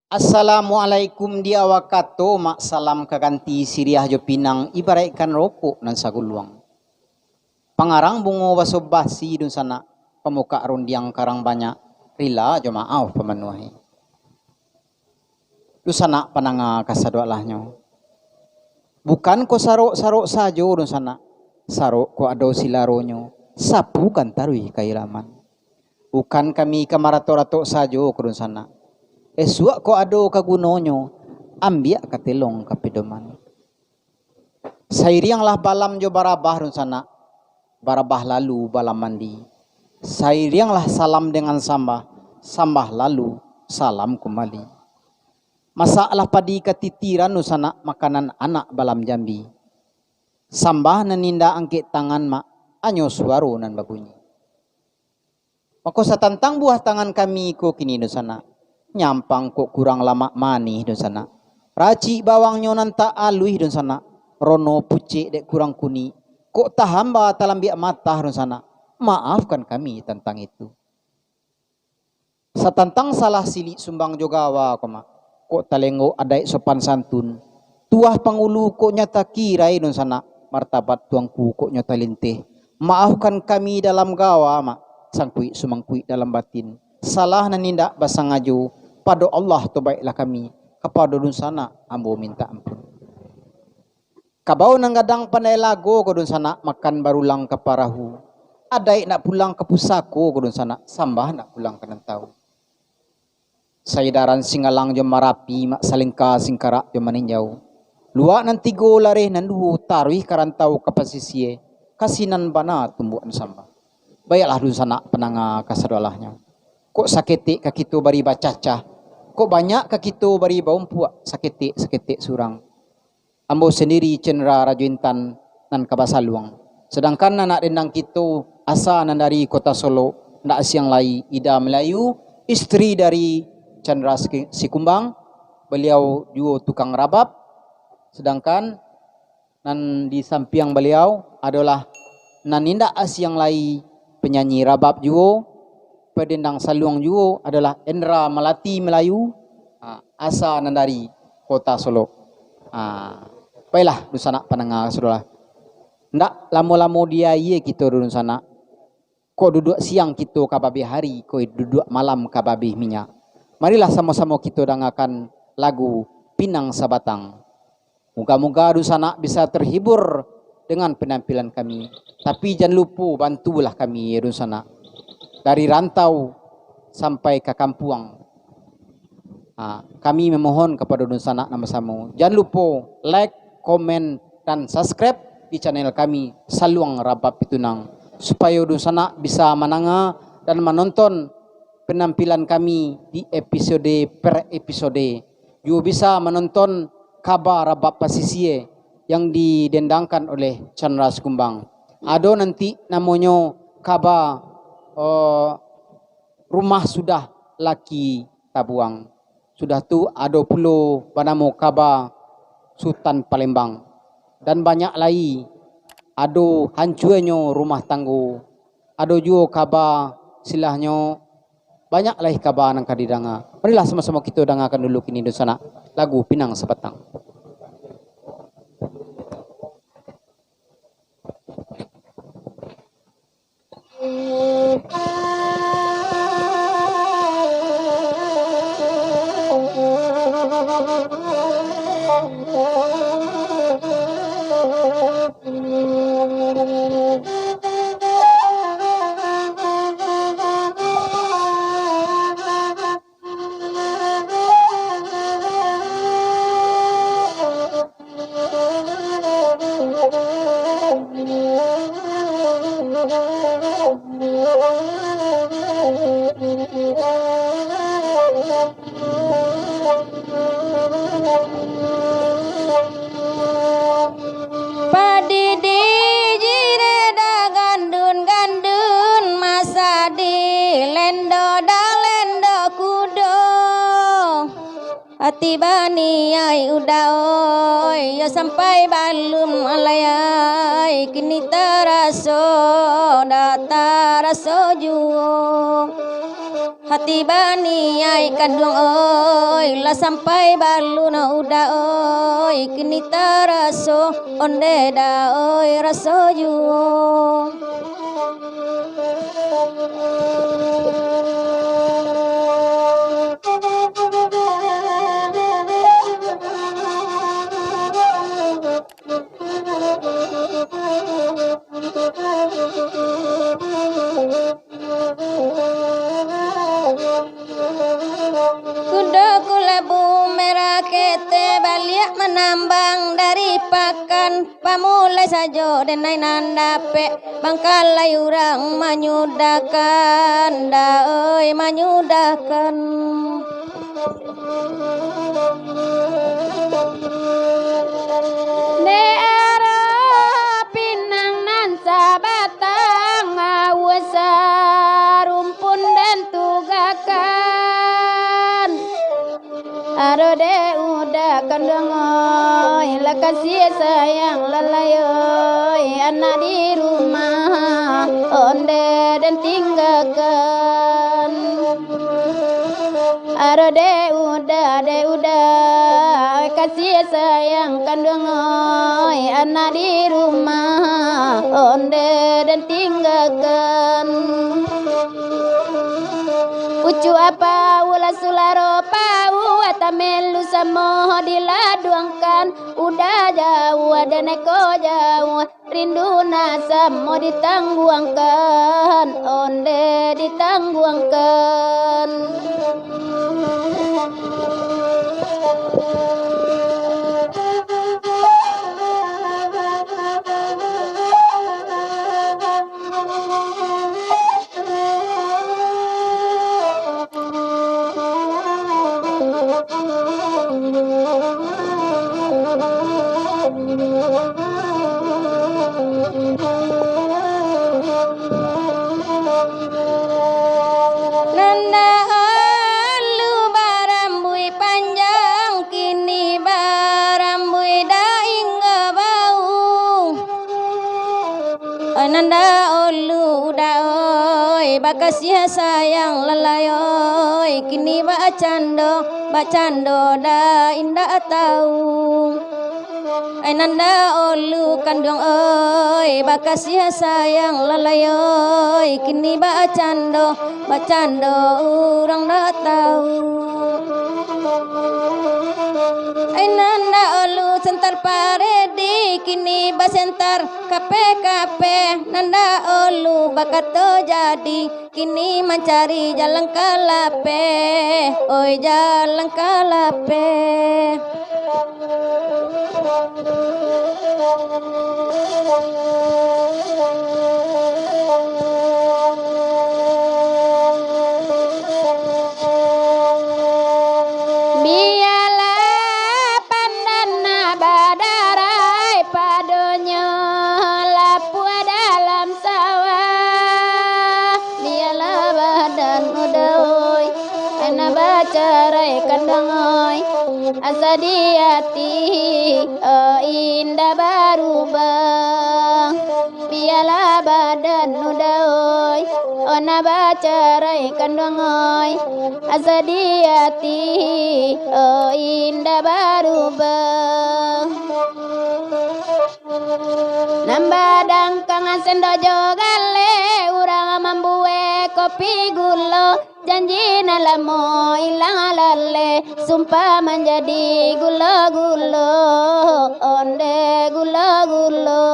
Assalamualaikum dia wakato mak salam kaganti siriah jo pinang ibaratkan rokok nan saguluang. Pangarang bungo baso basi dun sana pemuka rundiang karang banyak rila jo maaf pemenuhi. Du sana pananga kasadwa lahnyo. Bukan ko sarok-sarok sajo dun sana. Sarok ko ado silaronyo. Sapu kan tarui kairaman. Bukan kami kamarato-rato sajo ko dun sana. Esua ko ado kagunonyo, ambia katelong kapidoman. Sairiang lah balam jo barabah run sana, barabah lalu balam mandi. Sairiang lah salam dengan sambah, sambah lalu salam kembali. Masalah padi ketitiran nu sana makanan anak balam jambi. Sambah naninda angkit tangan mak, anyo suaro nan babunyi. Maka satantang buah tangan kami ko kini nu sana. Nyampang kok kurang lama manih don sana. Raci bawangnya nanta alui don sana. Rono pucik dek kurang kuni. Kok tahamba talam biak mata don sana. Maafkan kami tentang itu. Satantang salah silik sumbang jogawa koma. Kok talengo adai sopan santun. Tuah pangulu kok nyata kirai don sana. Martabat tuangku kok nyata lintih. Maafkan kami dalam gawa mak. Sangkui sumangkui dalam batin. Salah nanindak basang aju. Pada Allah tu baiklah kami. Kepada dun sana ambo minta ampun. Kabau nang gadang pandai lago ko dun sana makan barulang ke parahu. Adai nak pulang ke pusako ko dun sana sambah nak pulang ke nentau. Saidaran singalang jom marapi mak salingka singkarak jom maninjau. Luak nanti go lare nandu tarui karantau ke pasisye. Kasinan bana tumbuhan sambah. Baiklah dun sana penanga kasadolahnya. Kok sakiti kakitu bari bacacah. Kok banyak kakitu bari baumpuak sakiti surang. Ambo sendiri cenera rajuintan nan kabasaluang. Sedangkan anak dendang kitu asa nan dari kota Solo. Ndak siang lai Ida Melayu. Istri dari Chandra Sikumbang. Beliau juga tukang rabab. Sedangkan nan di samping beliau adalah nan indak asiang lai penyanyi rabab juga. Pedendang saluang juga adalah Endra Melati Melayu. Asa nan dari kota Solo. Baiklah du sana pananga saudara. Ndak lamo-lamo dia ye kita duduk sana. Ko duduk siang kita kababe hari, ko duduk malam kababe minyak. Marilah sama-sama kita dengarkan lagu Pinang Sabatang. Moga-moga du sana bisa terhibur dengan penampilan kami. Tapi jangan lupa bantulah kami du sana. Dari rantau sampai ke kampuang. Kami memohon kepada dun sana nama samu. Jangan lupa like, komen, dan subscribe di channel kami Saluang Rabab Pitunang. Supaya dun sana bisa menanga dan menonton penampilan kami di episode per episode. Juga bisa menonton kabar Rabab Pasisye yang didendangkan oleh Chandra Sikumbang. Ada nanti namanya kabar rumah sudah laki tabuang. Sudah tu ada puluh banamu kabar Sultan Palembang. Dan banyak lagi. Ada hancurnya rumah tangguh. Ada juga kabar silahnya. Banyak lagi kabar yang akan didengar. Marilah sama-sama kita dengarkan dulu kini di sana. Lagu Pinang Sabatang. Padidi jireda gandun masa di lendo da lendo kudo ati bani ai udaoi ya sampai balum alayai kini taraso da taraso juo hati bani ai kandung oi la sampai balu na uda oi kini taraso onde da oi raso juo. Kuda kulabu merah kete balik menambang dari pakan pamulai sajo dan nainan dape bangkalai urang menyudakan da oi menyudakan. Ne ara pinang nan sabatang awasa rumpun dan tugakan arode udah kandangoi la kasih sayang lalayoi anak di rumah onde dan tinggalkan arode udah kasih sayang kandangoi anak di rumah onde dan tinggalkan ucu apa ula sularo pau atamelu samo diladuangkan udah jauh ada neko jauh rindu nasam mau ditangguangkan onde ditangguangkan. Nanda alu barambui panjang kini barambui daing bau. Nanda olu da oi bakasih sayang lalayoi kini bacando da indah tahu. Nanda olu kandung oi bakasih sayang lalayoi kini bacando urang dak tahu. Nanda olu sentar paredi kini basentar kape nanda olu bakat jadi kini mencari jalan kalape oi jalan kalape. Biarlah pandana badarai padonya lapua dalam sawah biarlah badan udoi ana bacarai kandangoi asa di hati indah barubah biarlah badan udoi ona bacarai kandangoi asa di hati indah barubah nambadang kang sendo jogale urang mambue kopi gulo janji nalamo ilang lale sumpah menjadi gulo-gulo onde gulo-gulo.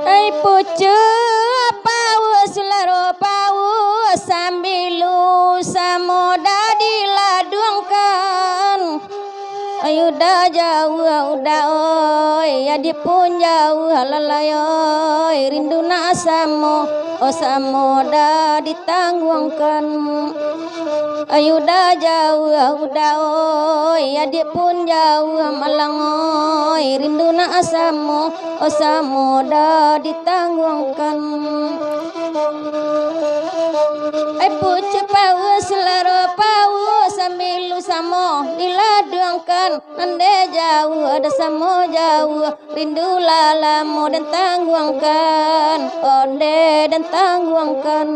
Ai pucu paus laro paus sambilu samoda diladuangkan. Ayo dah jauh udah oi ya dipun jauh lalai oi rindu nak samo oh samo dah ditangguhkan. Ayu dah jauh udah oi, adik pun jauh malang oi, rindu nak asamo, oh samo dah ditangguhkan. Ai pucuk pau selaro pau sambil lu samo diladangkan, ande jauh ada samo jauh, rindu lalamu dan tangguhkan, onde dan tangguhkan.